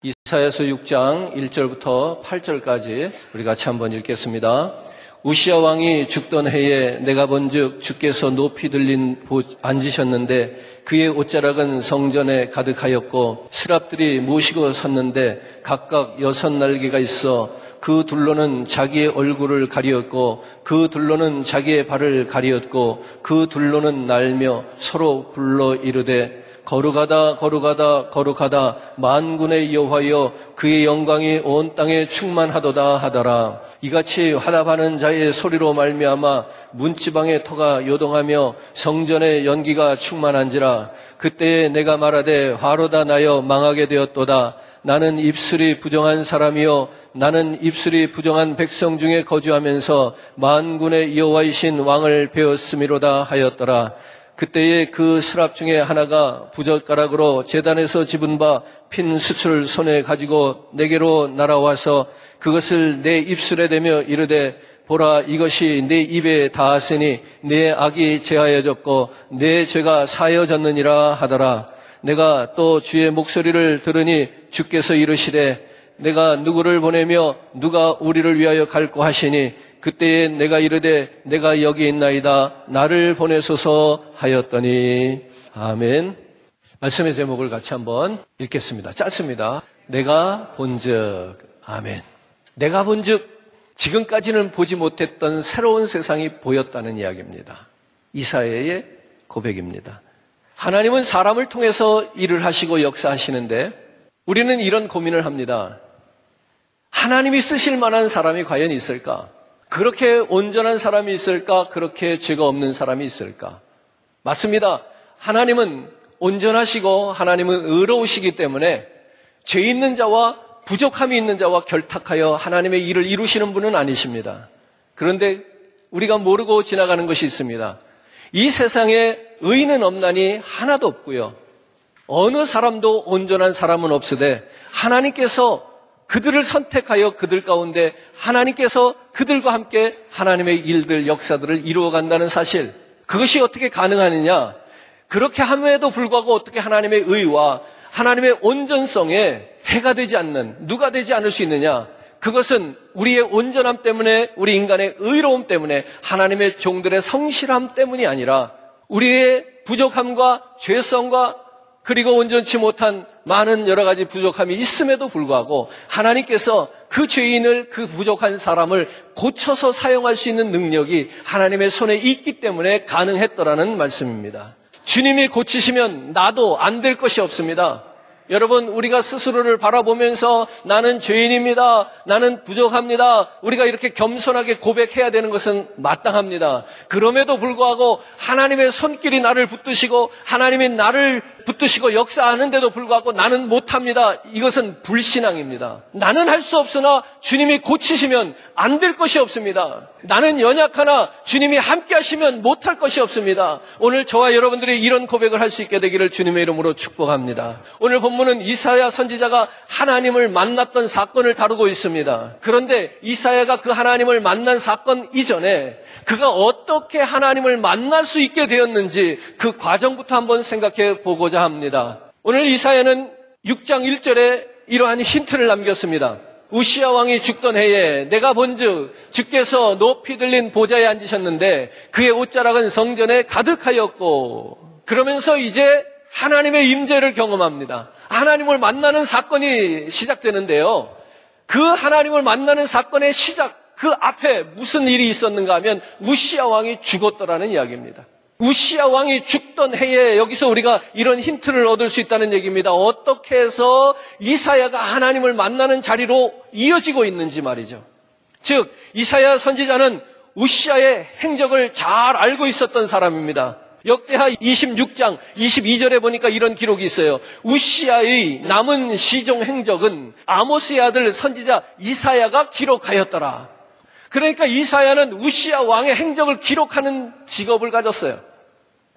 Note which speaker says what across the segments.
Speaker 1: 이사야서 6장 1절부터 8절까지 우리 같이 한번 읽겠습니다. 우시야 왕이 죽던 해에 내가 본즉 주께서 높이 들린 앉으셨는데 그의 옷자락은 성전에 가득하였고 스랍들이 모시고 섰는데 각각 6날개가 있어 그 둘로는 자기의 얼굴을 가리었고 그 둘로는 자기의 발을 가리었고 그 둘로는 날며 서로 불러 이르되 거룩하다 거룩하다 거룩하다 만군의 여호와여 그의 영광이 온 땅에 충만하도다 하더라. 이같이 화답하는 자의 소리로 말미암아 문지방의 터가 요동하며 성전의 연기가 충만한지라. 그때에 내가 말하되 화로다 나여 망하게 되었도다. 나는 입술이 부정한 사람이요 나는 입술이 부정한 백성 중에 거주하면서 만군의 여호와이신 왕을 배웠음이로다 하였더라. 그때에 그 스랍 중에 하나가 부젓가락으로 제단에서 집은 바 핀 숯을 손에 가지고 내게로 날아와서 그것을 내 입술에 대며 이르되 보라 이것이 내 입에 닿았으니 내 악이 제하여졌고 내 죄가 사여졌느니라 하더라. 내가 또 주의 목소리를 들으니 주께서 이르시되 내가 누구를 보내며 누가 우리를 위하여 갈고 하시니 그때에 내가 이르되 내가 여기 있나이다 나를 보내소서 하였더니. 아멘. 말씀의 제목을 같이 한번 읽겠습니다. 짧습니다. 내가 본즉. 아멘. 내가 본즉 지금까지는 보지 못했던 새로운 세상이 보였다는 이야기입니다. 이사야의 고백입니다. 하나님은 사람을 통해서 일을 하시고 역사하시는데 우리는 이런 고민을 합니다. 하나님이 쓰실 만한 사람이 과연 있을까? 그렇게 온전한 사람이 있을까? 그렇게 죄가 없는 사람이 있을까? 맞습니다. 하나님은 온전하시고 하나님은 의로우시기 때문에 죄 있는 자와 부족함이 있는 자와 결탁하여 하나님의 일을 이루시는 분은 아니십니다. 그런데 우리가 모르고 지나가는 것이 있습니다. 이 세상에 의인은 없나니 하나도 없고요. 어느 사람도 온전한 사람은 없으되 하나님께서 그들을 선택하여 그들 가운데 하나님께서 그들과 함께 하나님의 일들, 역사들을 이루어간다는 사실. 그것이 어떻게 가능하느냐? 그렇게 함에도 불구하고 어떻게 하나님의 의와 하나님의 온전성에 해가 되지 않는, 누가 되지 않을 수 있느냐? 그것은 우리의 온전함 때문에, 우리 인간의 의로움 때문에, 하나님의 종들의 성실함 때문이 아니라 우리의 부족함과 죄성과 그리고 온전치 못한 많은 여러 가지 부족함이 있음에도 불구하고 하나님께서 그 죄인을, 그 부족한 사람을 고쳐서 사용할 수 있는 능력이 하나님의 손에 있기 때문에 가능했더라는 말씀입니다. 주님이 고치시면 나도 안 될 것이 없습니다. 여러분, 우리가 스스로를 바라보면서 나는 죄인입니다. 나는 부족합니다. 우리가 이렇게 겸손하게 고백해야 되는 것은 마땅합니다. 그럼에도 불구하고 하나님의 손길이 나를 붙드시고 하나님이 나를 붙드시고 역사하는데도 불구하고 나는 못합니다. 이것은 불신앙입니다. 나는 할 수 없으나 주님이 고치시면 안 될 것이 없습니다. 나는 연약하나 주님이 함께 하시면 못할 것이 없습니다. 오늘 저와 여러분들이 이런 고백을 할 수 있게 되기를 주님의 이름으로 축복합니다. 오늘 본문은 이사야 선지자가 하나님을 만났던 사건을 다루고 있습니다. 그런데 이사야가 그 하나님을 만난 사건 이전에 그가 어떻게 하나님을 만날 수 있게 되었는지 그 과정부터 한번 생각해 보고자 합니다. 오늘 이사야는 6장 1절에 이러한 힌트를 남겼습니다. 우시야 왕이 죽던 해에 내가 본즉 주께서 높이 들린 보좌에 앉으셨는데 그의 옷자락은 성전에 가득하였고. 그러면서 이제 하나님의 임재를 경험합니다. 하나님을 만나는 사건이 시작되는데요. 그 하나님을 만나는 사건의 시작, 그 앞에 무슨 일이 있었는가 하면 우시야 왕이 죽었더라는 이야기입니다. 우시야 왕이 죽던 해에 여기서 우리가 이런 힌트를 얻을 수 있다는 얘기입니다. 어떻게 해서 이사야가 하나님을 만나는 자리로 이어지고 있는지 말이죠. 즉 이사야 선지자는 우시야의 행적을 잘 알고 있었던 사람입니다. 역대하 26장 22절에 보니까 이런 기록이 있어요. 우시야의 남은 시종 행적은 아모스의 아들 선지자 이사야가 기록하였더라. 그러니까 이사야는 우시야 왕의 행적을 기록하는 직업을 가졌어요.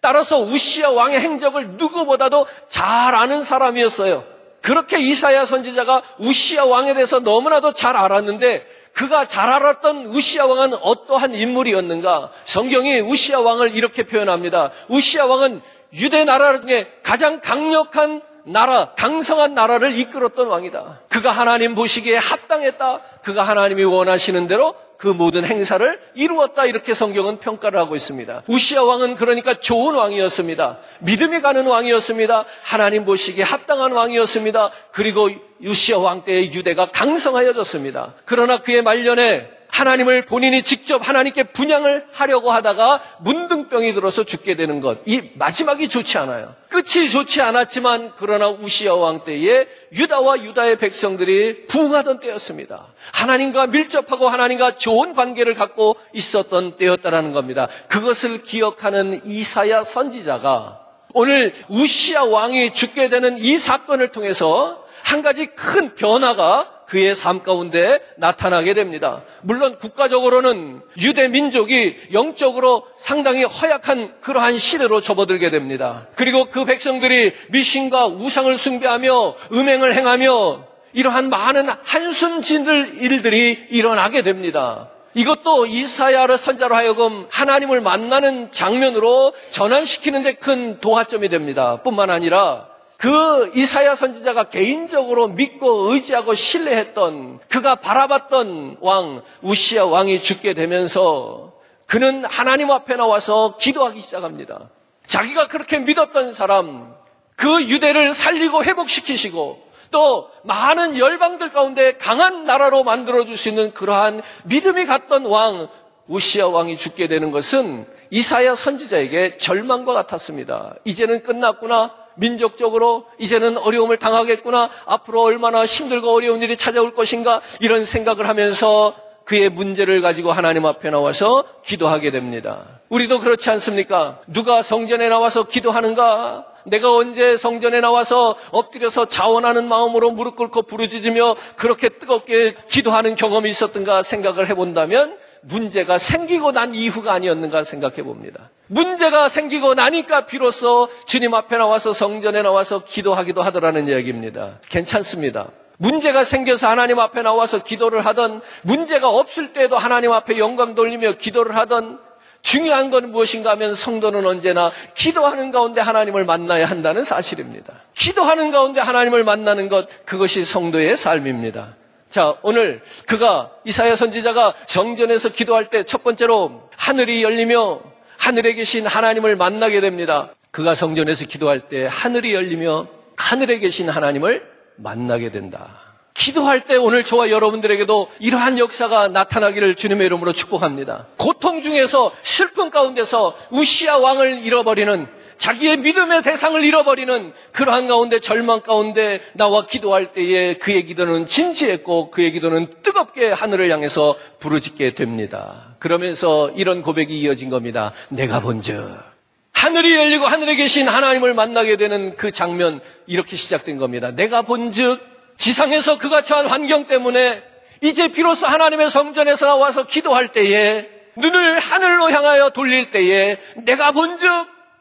Speaker 1: 따라서 우시야 왕의 행적을 누구보다도 잘 아는 사람이었어요. 그렇게 이사야 선지자가 우시야 왕에 대해서 너무나도 잘 알았는데 그가 잘 알았던 우시야 왕은 어떠한 인물이었는가? 성경이 우시야 왕을 이렇게 표현합니다. 우시야 왕은 유대 나라 중에 가장 강력한 나라, 강성한 나라를 이끌었던 왕이다. 그가 하나님 보시기에 합당했다. 그가 하나님이 원하시는 대로 그 모든 행사를 이루었다. 이렇게 성경은 평가를 하고 있습니다. 우시야 왕은 그러니까 좋은 왕이었습니다. 믿음이 가는 왕이었습니다. 하나님 보시기에 합당한 왕이었습니다. 그리고 우시야 왕 때의 유대가 강성하여졌습니다. 그러나 그의 말년에 하나님을 본인이 직접 하나님께 분향을 하려고 하다가 문둥병이 들어서 죽게 되는 것. 이 마지막이 좋지 않아요. 끝이 좋지 않았지만 그러나 우시야 왕 때에 유다와 유다의 백성들이 부흥하던 때였습니다. 하나님과 밀접하고 하나님과 좋은 관계를 갖고 있었던 때였다라는 겁니다. 그것을 기억하는 이사야 선지자가 오늘 우시야 왕이 죽게 되는 이 사건을 통해서 한 가지 큰 변화가 그의 삶 가운데 나타나게 됩니다. 물론 국가적으로는 유대 민족이 영적으로 상당히 허약한 그러한 시대로 접어들게 됩니다. 그리고 그 백성들이 미신과 우상을 숭배하며 음행을 행하며 이러한 많은 한순진들 일들이 일어나게 됩니다. 이것도 이사야를 선자로 하여금 하나님을 만나는 장면으로 전환시키는 데 큰 도화점이 됩니다. 뿐만 아니라 그 이사야 선지자가 개인적으로 믿고 의지하고 신뢰했던, 그가 바라봤던 왕 우시야 왕이 죽게 되면서 그는 하나님 앞에 나와서 기도하기 시작합니다. 자기가 그렇게 믿었던 사람, 그 유대를 살리고 회복시키시고 또 많은 열방들 가운데 강한 나라로 만들어줄 수 있는 그러한 믿음이 갔던 왕 우시야 왕이 죽게 되는 것은 이사야 선지자에게 절망과 같았습니다. 이제는 끝났구나. 민족적으로 이제는 어려움을 당하겠구나. 앞으로 얼마나 힘들고 어려운 일이 찾아올 것인가. 이런 생각을 하면서 그의 문제를 가지고 하나님 앞에 나와서 기도하게 됩니다. 우리도 그렇지 않습니까? 누가 성전에 나와서 기도하는가? 내가 언제 성전에 나와서 엎드려서 자원하는 마음으로 무릎 꿇고 부르짖으며 그렇게 뜨겁게 기도하는 경험이 있었던가 생각을 해본다면 문제가 생기고 난 이후가 아니었는가 생각해 봅니다. 문제가 생기고 나니까 비로소 주님 앞에 나와서 성전에 나와서 기도하기도 하더라는 이야기입니다. 괜찮습니다. 문제가 생겨서 하나님 앞에 나와서 기도를 하던, 문제가 없을 때도 하나님 앞에 영광 돌리며 기도를 하던, 중요한 건 무엇인가 하면 성도는 언제나 기도하는 가운데 하나님을 만나야 한다는 사실입니다. 기도하는 가운데 하나님을 만나는 것, 그것이 성도의 삶입니다. 자, 오늘 그가 이사야 선지자가 성전에서 기도할 때 첫 번째로 하늘이 열리며 하늘에 계신 하나님을 만나게 됩니다. 그가 성전에서 기도할 때 하늘이 열리며 하늘에 계신 하나님을 만나게 된다. 기도할 때 오늘 저와 여러분들에게도 이러한 역사가 나타나기를 주님의 이름으로 축복합니다. 고통 중에서 슬픔 가운데서 우시야 왕을 잃어버리는, 자기의 믿음의 대상을 잃어버리는 그러한 가운데, 절망 가운데 나와 기도할 때에 그의 기도는 진지했고 그의 기도는 뜨겁게 하늘을 향해서 부르짖게 됩니다. 그러면서 이런 고백이 이어진 겁니다. 내가 본즉. 하늘이 열리고 하늘에 계신 하나님을 만나게 되는 그 장면, 이렇게 시작된 겁니다. 내가 본즉, 지상에서 그가 처한 환경 때문에 이제 비로소 하나님의 성전에서 나와서 기도할 때에, 눈을 하늘로 향하여 돌릴 때에 내가 본즉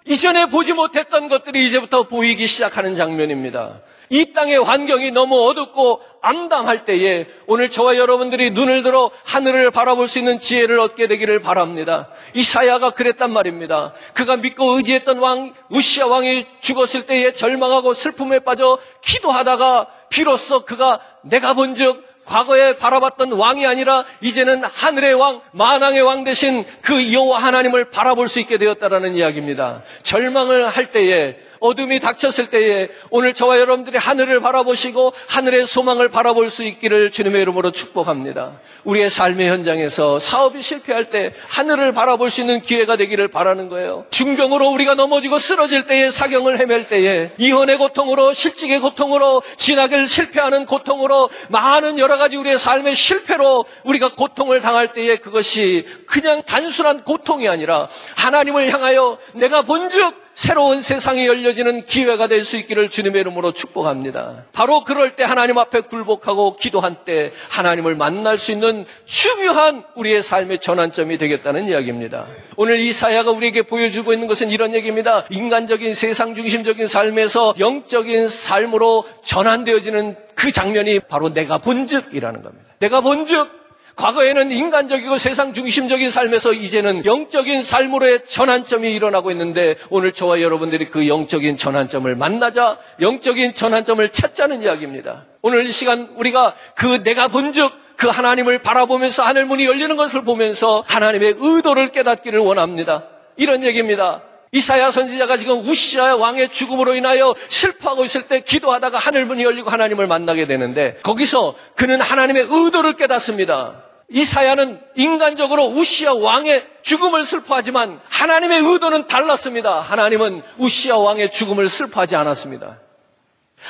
Speaker 1: 이전에 보지 못했던 것들이 이제부터 보이기 시작하는 장면입니다. 이 땅의 환경이 너무 어둡고 암담할 때에 오늘 저와 여러분들이 눈을 들어 하늘을 바라볼 수 있는 지혜를 얻게 되기를 바랍니다. 이사야가 그랬단 말입니다. 그가 믿고 의지했던 왕 우시야 왕이 죽었을 때에 절망하고 슬픔에 빠져 기도하다가 비로소 그가 내가 본즉 과거에 바라봤던 왕이 아니라 이제는 하늘의 왕, 만왕의 왕 대신 그 여호와 하나님을 바라볼 수 있게 되었다라는 이야기입니다. 절망을 할 때에, 어둠이 닥쳤을 때에 오늘 저와 여러분들이 하늘을 바라보시고 하늘의 소망을 바라볼 수 있기를 주님의 이름으로 축복합니다. 우리의 삶의 현장에서 사업이 실패할 때 하늘을 바라볼 수 있는 기회가 되기를 바라는 거예요. 중병으로 우리가 넘어지고 쓰러질 때에, 사경을 헤맬 때에, 이혼의 고통으로, 실직의 고통으로, 진학을 실패하는 고통으로, 많은 여러 가지 우리의 삶의 실패로 우리가 고통을 당할 때에 그것이 그냥 단순한 고통이 아니라 하나님을 향하여 내가 본즉 새로운 세상이 열려지는 기회가 될 수 있기를 주님의 이름으로 축복합니다. 바로 그럴 때 하나님 앞에 굴복하고 기도한 때 하나님을 만날 수 있는 중요한 우리의 삶의 전환점이 되겠다는 이야기입니다. 오늘 이사야가 우리에게 보여주고 있는 것은 이런 얘기입니다. 인간적인 세상 중심적인 삶에서 영적인 삶으로 전환되어지는 그 장면이 바로 내가 본즉이라는 겁니다. 내가 본즉, 과거에는 인간적이고 세상 중심적인 삶에서 이제는 영적인 삶으로의 전환점이 일어나고 있는데 오늘 저와 여러분들이 그 영적인 전환점을 만나자 영적인 전환점을 찾자는 이야기입니다. 오늘 이 시간 우리가 그 내가 본즉 그 하나님을 바라보면서 하늘문이 열리는 것을 보면서 하나님의 의도를 깨닫기를 원합니다. 이런 얘기입니다. 이사야 선지자가 지금 우시아 왕의 죽음으로 인하여 슬퍼하고 있을 때 기도하다가 하늘문이 열리고 하나님을 만나게 되는데 거기서 그는 하나님의 의도를 깨닫습니다. 이사야는 인간적으로 우시아 왕의 죽음을 슬퍼하지만 하나님의 의도는 달랐습니다. 하나님은 우시아 왕의 죽음을 슬퍼하지 않았습니다.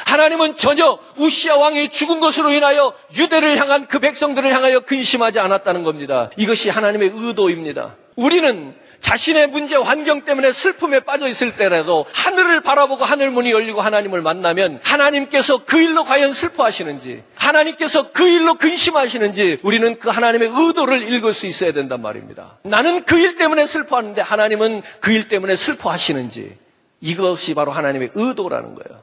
Speaker 1: 하나님은 전혀 우시아 왕이 죽은 것으로 인하여 유대를 향한 그 백성들을 향하여 근심하지 않았다는 겁니다. 이것이 하나님의 의도입니다. 우리는 자신의 문제 환경 때문에 슬픔에 빠져 있을 때라도 하늘을 바라보고 하늘문이 열리고 하나님을 만나면 하나님께서 그 일로 과연 슬퍼하시는지 하나님께서 그 일로 근심하시는지 우리는 그 하나님의 의도를 읽을 수 있어야 된단 말입니다. 나는 그 일 때문에 슬퍼하는데 하나님은 그 일 때문에 슬퍼하시는지 이것이 바로 하나님의 의도라는 거예요.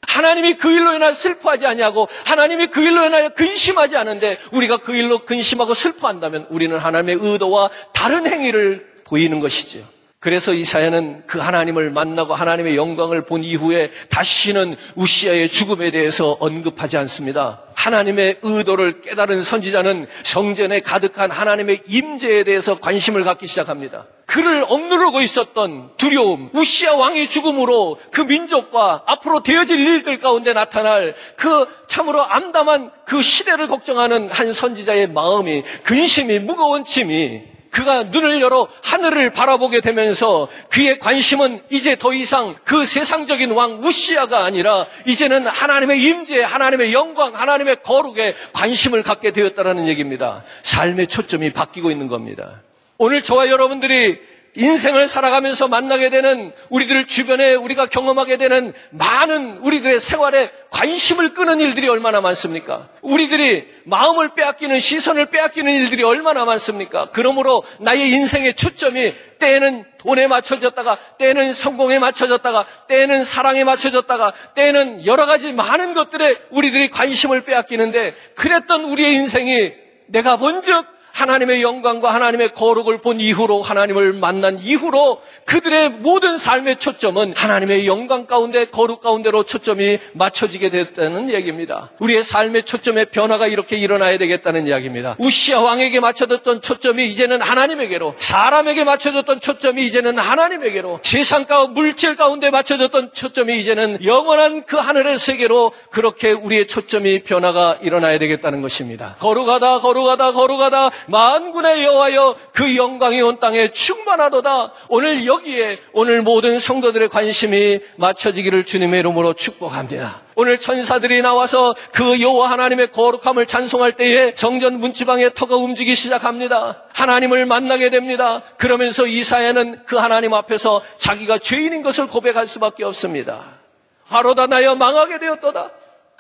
Speaker 1: 하나님이 그 일로 인하여 슬퍼하지 아니하고 하나님이 그 일로 인하여 근심하지 않은데 우리가 그 일로 근심하고 슬퍼한다면 우리는 하나님의 의도와 다른 행위를 보이는 것이죠. 그래서 이사야는 그 하나님을 만나고 하나님의 영광을 본 이후에 다시는 우시아의 죽음에 대해서 언급하지 않습니다. 하나님의 의도를 깨달은 선지자는 성전에 가득한 하나님의 임재에 대해서 관심을 갖기 시작합니다. 그를 억누르고 있었던 두려움, 우시아 왕의 죽음으로 그 민족과 앞으로 되어질 일들 가운데 나타날 그 참으로 암담한 그 시대를 걱정하는 한 선지자의 마음이 근심이 무거운 짐이 그가 눈을 열어 하늘을 바라보게 되면서 그의 관심은 이제 더 이상 그 세상적인 왕 우시아가 아니라 이제는 하나님의 임재, 하나님의 영광, 하나님의 거룩에 관심을 갖게 되었다는 얘기입니다. 삶의 초점이 바뀌고 있는 겁니다. 오늘 저와 여러분들이 인생을 살아가면서 만나게 되는 우리들 주변에 우리가 경험하게 되는 많은 우리들의 생활에 관심을 끄는 일들이 얼마나 많습니까? 우리들이 마음을 빼앗기는 시선을 빼앗기는 일들이 얼마나 많습니까? 그러므로 나의 인생의 초점이 때에는 돈에 맞춰졌다가 때에는 성공에 맞춰졌다가 때에는 사랑에 맞춰졌다가 때에는 여러 가지 많은 것들에 우리들이 관심을 빼앗기는데 그랬던 우리의 인생이 내가 본즉 하나님의 영광과 하나님의 거룩을 본 이후로 하나님을 만난 이후로 그들의 모든 삶의 초점은 하나님의 영광 가운데 거룩 가운데로 초점이 맞춰지게 됐다는 얘기입니다. 우리의 삶의 초점의 변화가 이렇게 일어나야 되겠다는 이야기입니다. 우시아 왕에게 맞춰졌던 초점이 이제는 하나님에게로 사람에게 맞춰졌던 초점이 이제는 하나님에게로 세상과 물질 가운데 맞춰졌던 초점이 이제는 영원한 그 하늘의 세계로 그렇게 우리의 초점이 변화가 일어나야 되겠다는 것입니다. 거룩하다 거룩하다 거룩하다 만군의 여호와여 그 영광이 온 땅에 충만하도다. 오늘 여기에 오늘 모든 성도들의 관심이 맞춰지기를 주님의 이름으로 축복합니다. 오늘 천사들이 나와서 그 여호와 하나님의 거룩함을 찬송할 때에 정전 문지방의 터가 움직이기 시작합니다. 하나님을 만나게 됩니다. 그러면서 이사야는 그 하나님 앞에서 자기가 죄인인 것을 고백할 수밖에 없습니다. 하로다 나여 망하게 되었도다.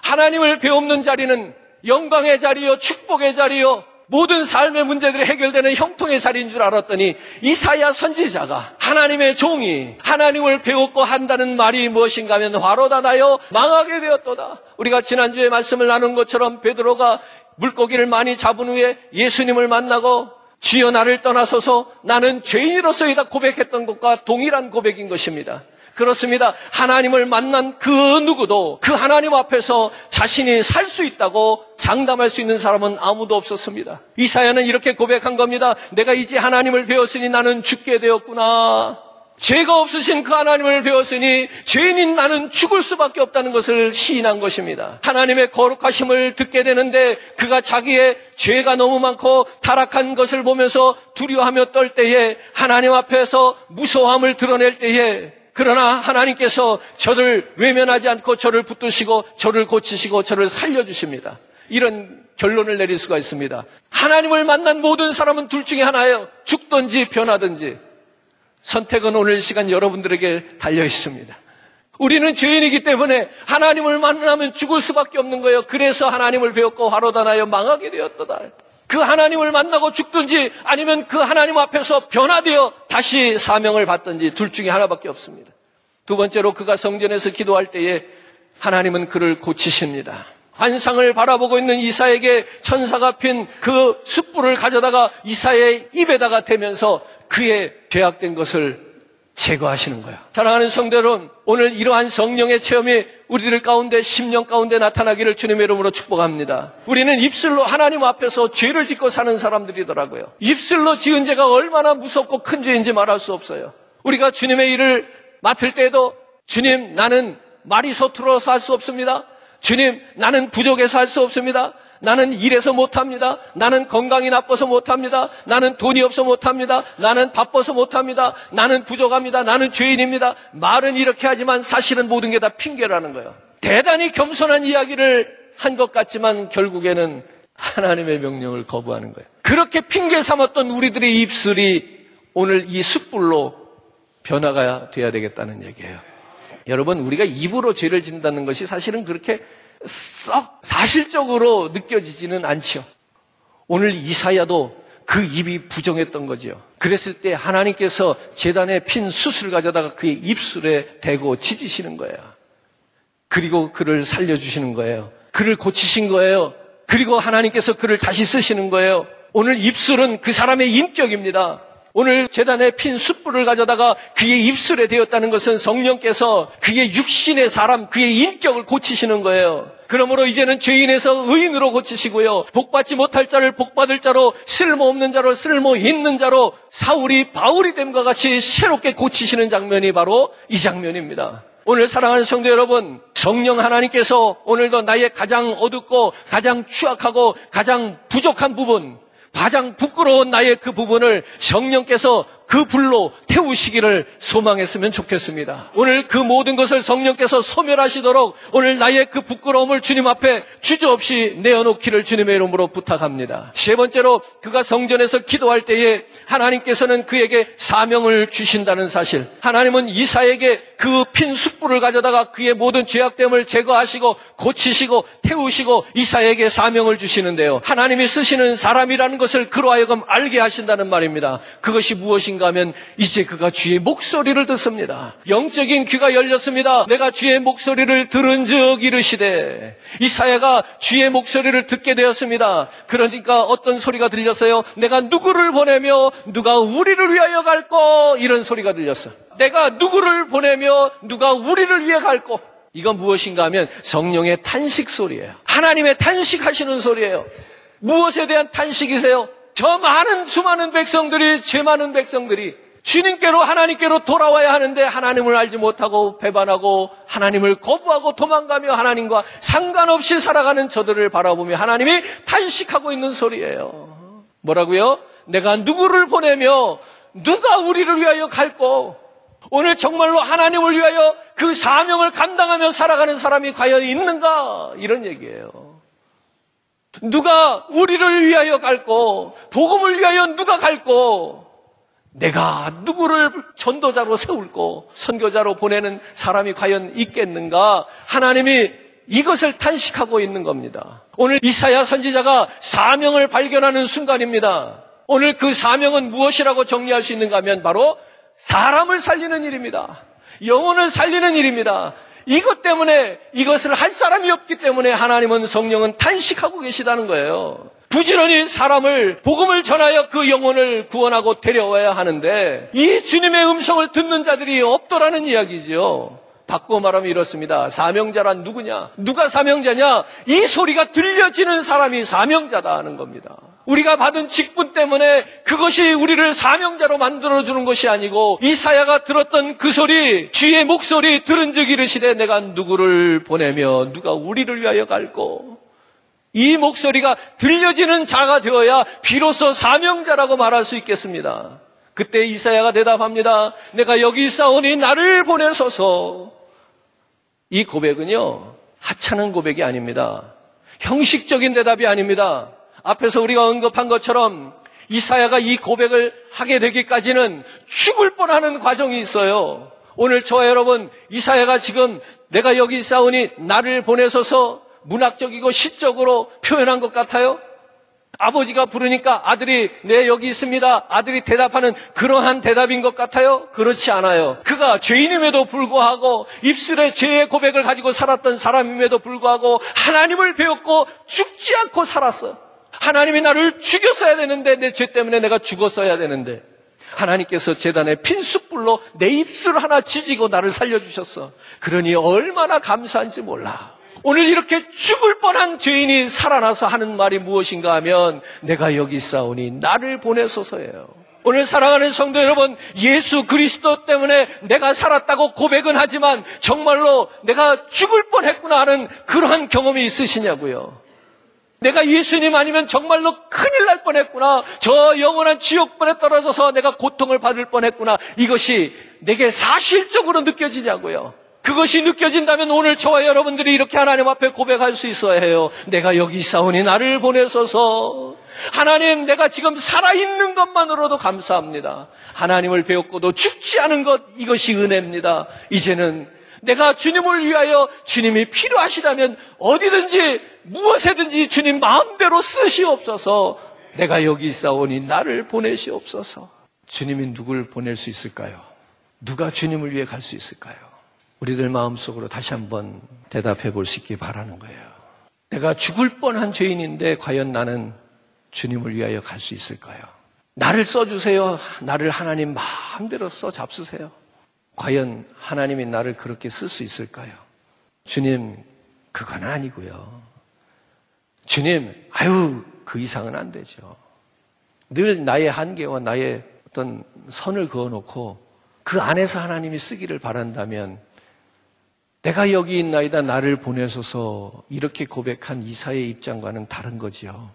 Speaker 1: 하나님을 배우는 자리는 영광의 자리요 축복의 자리요 모든 삶의 문제들이 해결되는 형통의 자리인 줄 알았더니 이사야 선지자가 하나님의 종이 하나님을 배웠고 한다는 말이 무엇인가 하면 화로다 나여 망하게 되었도다. 우리가 지난주에 말씀을 나눈 것처럼 베드로가 물고기를 많이 잡은 후에 예수님을 만나고 주여 나를 떠나소서 나는 죄인으로서이다 고백했던 것과 동일한 고백인 것입니다. 그렇습니다. 하나님을 만난 그 누구도 그 하나님 앞에서 자신이 살 수 있다고 장담할 수 있는 사람은 아무도 없었습니다. 이사야는 이렇게 고백한 겁니다. 내가 이제 하나님을 배웠으니 나는 죽게 되었구나. 죄가 없으신 그 하나님을 배웠으니 죄인인 나는 죽을 수밖에 없다는 것을 시인한 것입니다. 하나님의 거룩하심을 듣게 되는데 그가 자기의 죄가 너무 많고 타락한 것을 보면서 두려워하며 떨 때에 하나님 앞에서 무서움을 드러낼 때에 그러나 하나님께서 저를 외면하지 않고 저를 붙드시고 저를 고치시고 저를 살려주십니다. 이런 결론을 내릴 수가 있습니다. 하나님을 만난 모든 사람은 둘 중에 하나예요. 죽든지 변하든지. 선택은 오늘 시간 여러분들에게 달려 있습니다. 우리는 죄인이기 때문에 하나님을 만나면 죽을 수밖에 없는 거예요. 그래서 하나님을 배웠고 화로다 나여 망하게 되었도다. 그 하나님을 만나고 죽든지 아니면 그 하나님 앞에서 변화되어 다시 사명을 받든지 둘 중에 하나밖에 없습니다. 두 번째로 그가 성전에서 기도할 때에 하나님은 그를 고치십니다. 환상을 바라보고 있는 이사야에게 천사가 핀 그 숯불을 가져다가 이사야의 입에다가 대면서 그의 죄악된 것을 제거하시는 거야. 사랑하는 성도 여러분, 오늘 이러한 성령의 체험이 우리들 가운데, 심령 가운데 나타나기를 주님의 이름으로 축복합니다. 우리는 입술로 하나님 앞에서 죄를 짓고 사는 사람들이더라고요. 입술로 지은 죄가 얼마나 무섭고 큰 죄인지 말할 수 없어요. 우리가 주님의 일을 맡을 때도 주님, 나는 말이 서툴러서 할 수 없습니다. 주님, 나는 부족해서 할 수 없습니다. 나는 일해서 못합니다. 나는 건강이 나빠서 못합니다. 나는 돈이 없어 못합니다. 나는 바빠서 못합니다. 나는 부족합니다. 나는 죄인입니다. 말은 이렇게 하지만 사실은 모든 게 다 핑계라는 거예요. 대단히 겸손한 이야기를 한 것 같지만 결국에는 하나님의 명령을 거부하는 거예요. 그렇게 핑계 삼았던 우리들의 입술이 오늘 이 숯불로 변화가 돼야 되겠다는 얘기예요. 여러분, 우리가 입으로 죄를 짓는다는 것이 사실은 그렇게 썩 사실적으로 느껴지지는 않죠. 오늘 이사야도 그 입이 부정했던 거죠. 그랬을 때 하나님께서 제단에 핀 숯을 가져다가 그의 입술에 대고 찢으시는 거예요. 그리고 그를 살려주시는 거예요. 그를 고치신 거예요. 그리고 하나님께서 그를 다시 쓰시는 거예요. 오늘 입술은 그 사람의 인격입니다. 오늘 제단에 핀 숯불을 가져다가 그의 입술에 대었다는 것은 성령께서 그의 육신의 사람, 그의 인격을 고치시는 거예요. 그러므로 이제는 죄인에서 의인으로 고치시고요. 복받지 못할 자를 복받을 자로, 쓸모없는 자로 쓸모 있는 자로, 사울이 바울이 됨과 같이 새롭게 고치시는 장면이 바로 이 장면입니다. 오늘 사랑하는 성도 여러분, 성령 하나님께서 오늘도 나의 가장 어둡고 가장 추악하고 가장 부족한 부분, 가장 부끄러운 나의 그 부분을 성령께서 그 불로 태우시기를 소망했으면 좋겠습니다. 오늘 그 모든 것을 성령께서 소멸하시도록 오늘 나의 그 부끄러움을 주님 앞에 주저없이 내어놓기를 주님의 이름으로 부탁합니다. 세 번째로, 그가 성전에서 기도할 때에 하나님께서는 그에게 사명을 주신다는 사실. 하나님은 이사야에게 그 핀 숯불을 가져다가 그의 모든 죄악됨을 제거하시고 고치시고 태우시고 이사야에게 사명을 주시는데요. 하나님이 쓰시는 사람이라는 것을 그로 하여금 알게 하신다는 말입니다. 그것이 무엇인가 하면 이제 그가 주의 목소리를 듣습니다. 영적인 귀가 열렸습니다. 내가 주의 목소리를 들은 즉 이르시되, 이사야가 주의 목소리를 듣게 되었습니다. 그러니까 어떤 소리가 들렸어요? 내가 누구를 보내며 누가 우리를 위하여 갈꼬? 이런 소리가 들렸어요. 내가 누구를 보내며 누가 우리를 위해 갈꼬? 이건 무엇인가 하면 성령의 탄식 소리예요. 하나님의 탄식하시는 소리예요. 무엇에 대한 탄식이세요? 저 많은 수많은 백성들이, 죄 많은 백성들이 주님께로, 하나님께로 돌아와야 하는데 하나님을 알지 못하고 배반하고 하나님을 거부하고 도망가며 하나님과 상관없이 살아가는 저들을 바라보며 하나님이 탄식하고 있는 소리예요. 뭐라고요? 내가 누구를 보내며 누가 우리를 위하여 갈꼬? 오늘 정말로 하나님을 위하여 그 사명을 감당하며 살아가는 사람이 과연 있는가? 이런 얘기예요. 누가 우리를 위하여 갈꼬? 복음을 위하여 누가 갈꼬? 내가 누구를 전도자로 세울꼬? 선교자로 보내는 사람이 과연 있겠는가? 하나님이 이것을 탄식하고 있는 겁니다. 오늘 이사야 선지자가 사명을 발견하는 순간입니다. 오늘 그 사명은 무엇이라고 정리할 수 있는가 하면 바로 사람을 살리는 일입니다. 영혼을 살리는 일입니다. 이것 때문에, 이것을 할 사람이 없기 때문에 하나님은, 성령은 탄식하고 계시다는 거예요. 부지런히 사람을, 복음을 전하여 그 영혼을 구원하고 데려와야 하는데 이 주님의 음성을 듣는 자들이 없더라는 이야기죠. 바꿔 말하면 이렇습니다. 사명자란 누구냐? 누가 사명자냐? 이 소리가 들려지는 사람이 사명자다 하는 겁니다. 우리가 받은 직분 때문에 그것이 우리를 사명자로 만들어주는 것이 아니고, 이사야가 들었던 그 소리, 주의 목소리 들은 즉 이르시되 내가 누구를 보내며 누가 우리를 위하여 갈꼬? 이 목소리가 들려지는 자가 되어야 비로소 사명자라고 말할 수 있겠습니다. 그때 이사야가 대답합니다. 내가 여기 있사오니 나를 보내소서. 이 고백은요, 하찮은 고백이 아닙니다. 형식적인 대답이 아닙니다. 앞에서 우리가 언급한 것처럼 이사야가 이 고백을 하게 되기까지는 죽을 뻔하는 과정이 있어요. 오늘 저와 여러분, 이사야가 지금 내가 여기 있사오니 나를 보내소서 문학적이고 시적으로 표현한 것 같아요? 아버지가 부르니까 아들이 네 여기 있습니다. 아들이 대답하는 그러한 대답인 것 같아요? 그렇지 않아요. 그가 죄인임에도 불구하고 입술에 죄의 고백을 가지고 살았던 사람임에도 불구하고 하나님을 배웠고 죽지 않고 살았어요. 하나님이 나를 죽였어야 되는데 내 죄 때문에 내가 죽었어야 되는데 하나님께서 제단에 핀숯불로 내 입술 하나 지지고 나를 살려주셨어. 그러니 얼마나 감사한지 몰라. 오늘 이렇게 죽을 뻔한 죄인이 살아나서 하는 말이 무엇인가 하면 내가 여기 있사오니 나를 보내소서예요. 오늘 사랑하는 성도 여러분, 예수 그리스도 때문에 내가 살았다고 고백은 하지만 정말로 내가 죽을 뻔했구나 하는 그러한 경험이 있으시냐고요. 내가 예수님 아니면 정말로 큰일 날 뻔했구나. 저 영원한 지옥불에 떨어져서 내가 고통을 받을 뻔했구나. 이것이 내게 사실적으로 느껴지냐고요. 그것이 느껴진다면 오늘 저와 여러분들이 이렇게 하나님 앞에 고백할 수 있어야 해요. 내가 여기 있사오니 나를 보내소서. 하나님, 내가 지금 살아있는 것만으로도 감사합니다. 하나님을 배웠고도 죽지 않은 것, 이것이 은혜입니다. 이제는 내가 주님을 위하여 주님이 필요하시다면 어디든지 무엇에든지 주님 마음대로 쓰시옵소서. 내가 여기 있사오니 나를 보내시옵소서. 주님이 누굴 보낼 수 있을까요? 누가 주님을 위해 갈 수 있을까요? 우리들 마음속으로 다시 한번 대답해 볼 수 있기 바라는 거예요. 내가 죽을 뻔한 죄인인데 과연 나는 주님을 위하여 갈 수 있을까요? 나를 써주세요. 나를 하나님 마음대로 써 잡수세요. 과연 하나님이 나를 그렇게 쓸 수 있을까요? 주님, 그건 아니고요. 주님, 그 이상은 안 되죠. 늘 나의 한계와 나의 어떤 선을 그어놓고 그 안에서 하나님이 쓰기를 바란다면 내가 여기 있나이다 나를 보내소서 이렇게 고백한 이사야의 입장과는 다른 거지요.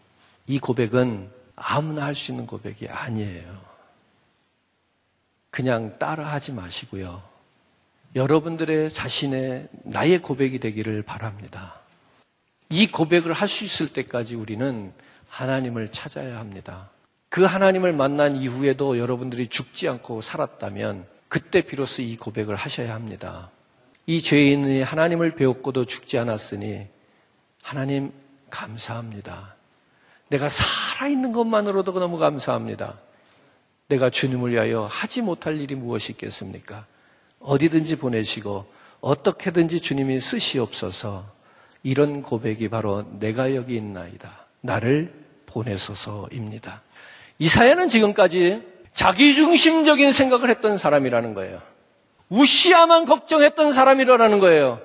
Speaker 1: 이 고백은 아무나 할 수 있는 고백이 아니에요. 그냥 따라하지 마시고요. 여러분들의 자신의 나의 고백이 되기를 바랍니다. 이 고백을 할 수 있을 때까지 우리는 하나님을 찾아야 합니다. 그 하나님을 만난 이후에도 여러분들이 죽지 않고 살았다면 그때 비로소 이 고백을 하셔야 합니다. 이 죄인이 하나님을 배웠고도 죽지 않았으니 하나님 감사합니다. 내가 살아있는 것만으로도 너무 감사합니다. 내가 주님을 위하여 하지 못할 일이 무엇이 있겠습니까? 어디든지 보내시고 어떻게든지 주님이 쓰시옵소서. 이런 고백이 바로 내가 여기 있나이다. 나를 보내소서입니다. 이사야는 지금까지 자기중심적인 생각을 했던 사람이라는 거예요. 우시야만 걱정했던 사람이라는 거예요.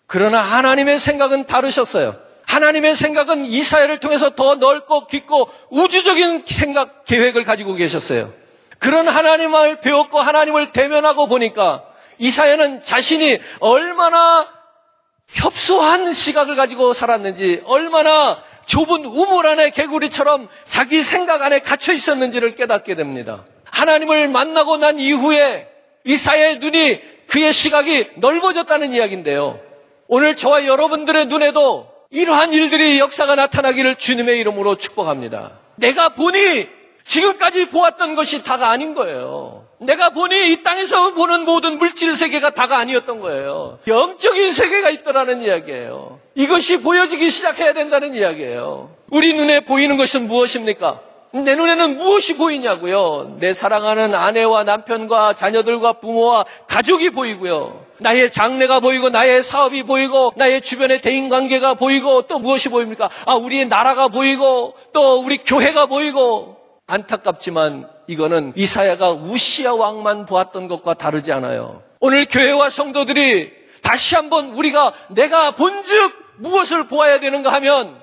Speaker 1: 그러나 하나님의 생각은 다르셨어요. 하나님의 생각은 이사야를 통해서 더 넓고 깊고 우주적인 생각, 계획을 가지고 계셨어요. 그런 하나님을 배웠고 하나님을 대면하고 보니까 이사야는 자신이 얼마나 협소한 시각을 가지고 살았는지, 얼마나 좁은 우물 안에 개구리처럼 자기 생각 안에 갇혀 있었는지를 깨닫게 됩니다. 하나님을 만나고 난 이후에 이사야의 눈이, 그의 시각이 넓어졌다는 이야기인데요. 오늘 저와 여러분들의 눈에도 이러한 일들이 역사가 나타나기를 주님의 이름으로 축복합니다. 내가 보니 지금까지 보았던 것이 다가 아닌 거예요. 내가 보니 이 땅에서 보는 모든 물질 세계가 다가 아니었던 거예요. 영적인 세계가 있더라는 이야기예요. 이것이 보여지기 시작해야 된다는 이야기예요. 우리 눈에 보이는 것은 무엇입니까? 내 눈에는 무엇이 보이냐고요? 내 사랑하는 아내와 남편과 자녀들과 부모와 가족이 보이고요. 나의 장래가 보이고 나의 사업이 보이고 나의 주변의 대인관계가 보이고 또 무엇이 보입니까? 우리의 나라가 보이고 또 우리 교회가 보이고. 안타깝지만 이거는 이사야가 우시야 왕만 보았던 것과 다르지 않아요. 오늘 교회와 성도들이 다시 한번 우리가 내가 본즉 무엇을 보아야 되는가 하면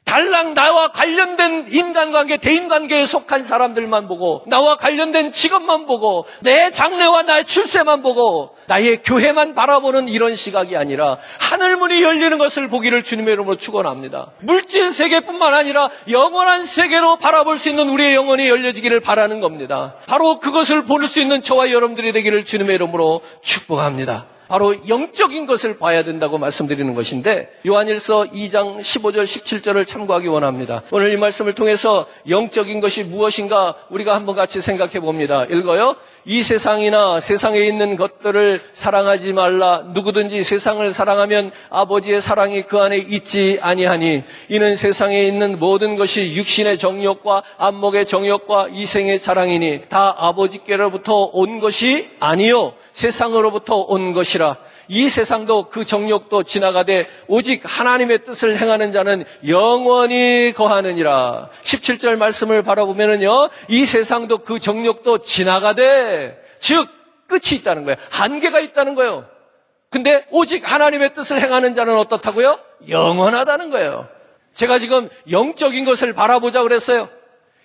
Speaker 1: 달랑 나와 관련된 인간관계, 대인관계에 속한 사람들만 보고 나와 관련된 직업만 보고 내 장래와 나의 출세만 보고 나의 교회만 바라보는 이런 시각이 아니라 하늘문이 열리는 것을 보기를 주님의 이름으로 축원합니다. 물질 세계뿐만 아니라 영원한 세계로 바라볼 수 있는 우리의 영혼이 열려지기를 바라는 겁니다. 바로 그것을 볼 수 있는 저와 여러분들이 되기를 주님의 이름으로 축복합니다. 바로 영적인 것을 봐야 된다고 말씀드리는 것인데, 요한일서 2장 15절 17절을 참고하기 원합니다. 오늘 이 말씀을 통해서 영적인 것이 무엇인가 우리가 한번 같이 생각해 봅니다. 읽어요. 이 세상이나 세상에 있는 것들을 사랑하지 말라. 누구든지 세상을 사랑하면 아버지의 사랑이 그 안에 있지 아니하니, 이는 세상에 있는 모든 것이 육신의 정욕과 안목의 정욕과 이생의 자랑이니 다 아버지께로부터 온 것이 아니요 세상으로부터 온 것이라. 이 세상도 그 정욕도 지나가되 오직 하나님의 뜻을 행하는 자는 영원히 거하느니라. 17절 말씀을 바라보면은요, 이 세상도 그 정욕도 지나가되, 즉 끝이 있다는 거예요. 한계가 있다는 거예요. 근데 오직 하나님의 뜻을 행하는 자는 어떻다고요? 영원하다는 거예요. 제가 지금 영적인 것을 바라보자 그랬어요.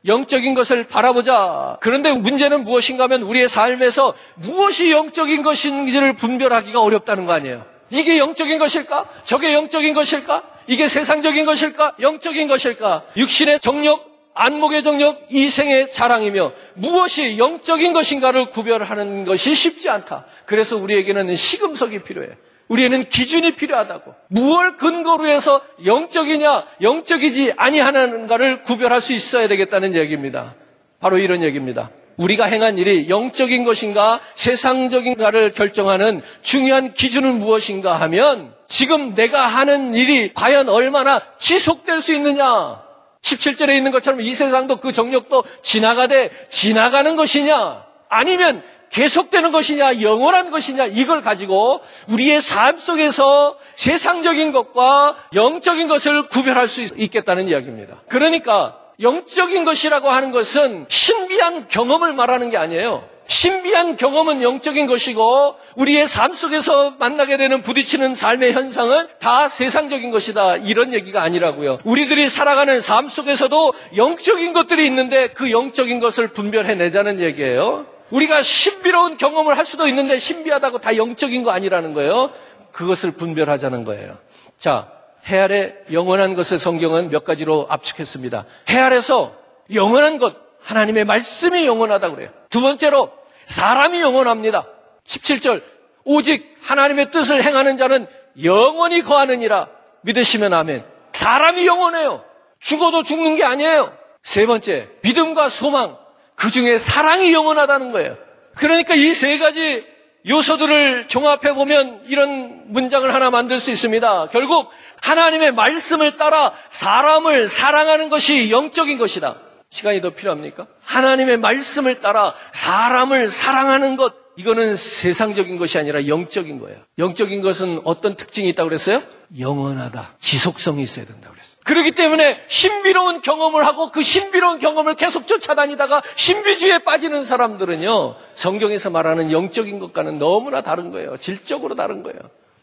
Speaker 1: 영적인 것을 바라보자. 그런데 문제는 무엇인가 하면 우리의 삶에서 무엇이 영적인 것인지를 분별하기가 어렵다는 거 아니에요. 이게 영적인 것일까? 저게 영적인 것일까? 이게 세상적인 것일까? 영적인 것일까? 육신의 정욕, 안목의 정욕, 이생의 자랑이며 무엇이 영적인 것인가를 구별하는 것이 쉽지 않다. 그래서 우리에게는 시금석이 필요해. 우리에는 기준이 필요하다고. 무엇을 근거로 해서 영적이냐 영적이지 아니하는가를 구별할 수 있어야 되겠다는 얘기입니다. 바로 이런 얘기입니다. 우리가 행한 일이 영적인 것인가 세상적인가를 결정하는 중요한 기준은 무엇인가 하면, 지금 내가 하는 일이 과연 얼마나 지속될 수 있느냐. 17절에 있는 것처럼 이 세상도 그 정욕도 지나가되 지나가는 것이냐, 아니면 계속되는 것이냐, 영원한 것이냐, 이걸 가지고 우리의 삶 속에서 세상적인 것과 영적인 것을 구별할 수 있겠다는 이야기입니다. 그러니까 영적인 것이라고 하는 것은 신비한 경험을 말하는 게 아니에요. 신비한 경험은 영적인 것이고 우리의 삶 속에서 만나게 되는 부딪히는 삶의 현상은 다 세상적인 것이다, 이런 얘기가 아니라고요. 우리들이 살아가는 삶 속에서도 영적인 것들이 있는데 그 영적인 것을 분별해내자는 얘기예요. 우리가 신비로운 경험을 할 수도 있는데 신비하다고 다 영적인 거 아니라는 거예요. 그것을 분별하자는 거예요. 자, 해 아래 영원한 것을 성경은 몇 가지로 압축했습니다. 해 아래서 영원한 것, 하나님의 말씀이 영원하다고 그래요. 두 번째로 사람이 영원합니다. 17절, 오직 하나님의 뜻을 행하는 자는 영원히 거하느니라. 믿으시면 아멘. 사람이 영원해요. 죽어도 죽는 게 아니에요. 세 번째, 믿음과 소망, 그 중에 사랑이 영원하다는 거예요. 그러니까 이 세 가지 요소들을 종합해보면 이런 문장을 하나 만들 수 있습니다. 결국 하나님의 말씀을 따라 사람을 사랑하는 것이 영적인 것이다. 시간이 더 필요합니까? 하나님의 말씀을 따라 사람을 사랑하는 것, 이거는 세상적인 것이 아니라 영적인 거예요. 영적인 것은 어떤 특징이 있다고 그랬어요? 영원하다. 지속성이 있어야 된다고 그랬어요. 그렇기 때문에 신비로운 경험을 하고 그 신비로운 경험을 계속 쫓아다니다가 신비주의에 빠지는 사람들은요, 성경에서 말하는 영적인 것과는 너무나 다른 거예요. 질적으로 다른 거예요.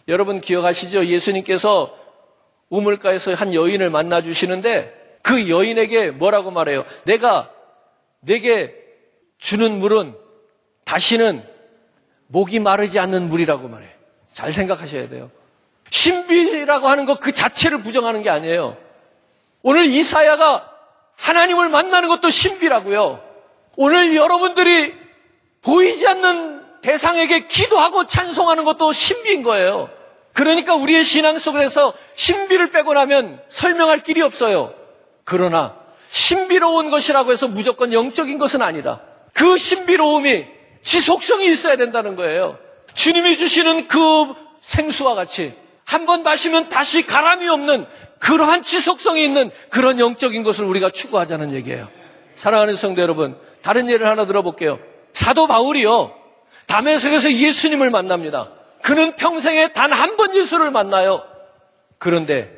Speaker 1: 여러분 기억하시죠? 예수님께서 우물가에서 한 여인을 만나 주시는데 그 여인에게 뭐라고 말해요? 내가 내게 주는 물은 다시는 목이 마르지 않는 물이라고 말해요. 잘 생각하셔야 돼요. 신비라고 하는 것 그 자체를 부정하는 게 아니에요. 오늘 이사야가 하나님을 만나는 것도 신비라고요. 오늘 여러분들이 보이지 않는 대상에게 기도하고 찬송하는 것도 신비인 거예요. 그러니까 우리의 신앙 속에서 신비를 빼고 나면 설명할 길이 없어요. 그러나 신비로운 것이라고 해서 무조건 영적인 것은 아니다. 그 신비로움이 지속성이 있어야 된다는 거예요. 주님이 주시는 그 생수와 같이 한 번 마시면 다시 가람이 없는 그러한 지속성이 있는 그런 영적인 것을 우리가 추구하자는 얘기예요. 사랑하는 성도 여러분, 다른 예를 하나 들어볼게요. 사도 바울이요, 다메섹에서 예수님을 만납니다. 그는 평생에 단 한 번 예수를 만나요. 그런데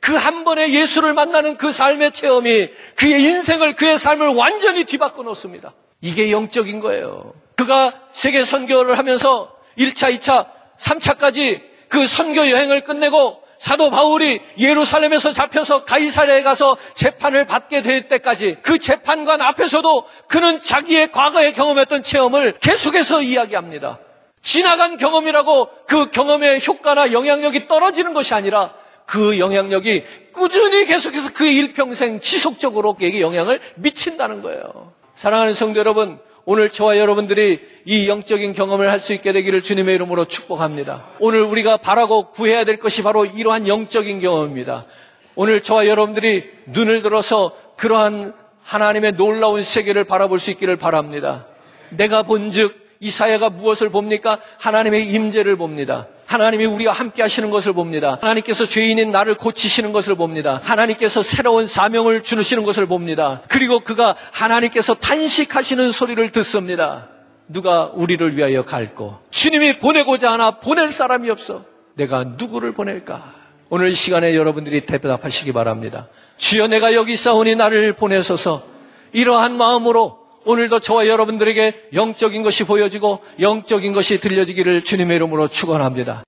Speaker 1: 그 한 번의 예수를 만나는 그 삶의 체험이 그의 인생을, 그의 삶을 완전히 뒤바꿔 놓습니다. 이게 영적인 거예요. 그가 세계 선교를 하면서 1차, 2차, 3차까지 그 선교 여행을 끝내고 사도 바울이 예루살렘에서 잡혀서 가이사랴에 가서 재판을 받게 될 때까지 그 재판관 앞에서도 그는 자기의 과거에 경험했던 체험을 계속해서 이야기합니다. 지나간 경험이라고 그 경험의 효과나 영향력이 떨어지는 것이 아니라 그 영향력이 꾸준히 계속해서 그의 일평생 지속적으로 그에게 영향을 미친다는 거예요. 사랑하는 성도 여러분, 오늘 저와 여러분들이 이 영적인 경험을 할 수 있게 되기를 주님의 이름으로 축복합니다. 오늘 우리가 바라고 구해야 될 것이 바로 이러한 영적인 경험입니다. 오늘 저와 여러분들이 눈을 들어서 그러한 하나님의 놀라운 세계를 바라볼 수 있기를 바랍니다. 내가 본즉 이사야가 무엇을 봅니까? 하나님의 임재를 봅니다. 하나님이 우리와 함께 하시는 것을 봅니다. 하나님께서 죄인인 나를 고치시는 것을 봅니다. 하나님께서 새로운 사명을 주시는 것을 봅니다. 그리고 그가 하나님께서 탄식하시는 소리를 듣습니다. 누가 우리를 위하여 갈고? 주님이 보내고자 하나 보낼 사람이 없어. 내가 누구를 보낼까? 오늘 이 시간에 여러분들이 대답하시기 바랍니다. 주여, 내가 여기 있사오니 나를 보내소서. 이러한 마음으로 오늘도 저와 여러분들에게 영적인 것이 보여지고 영적인 것이 들려지기를 주님의 이름으로 축원합니다.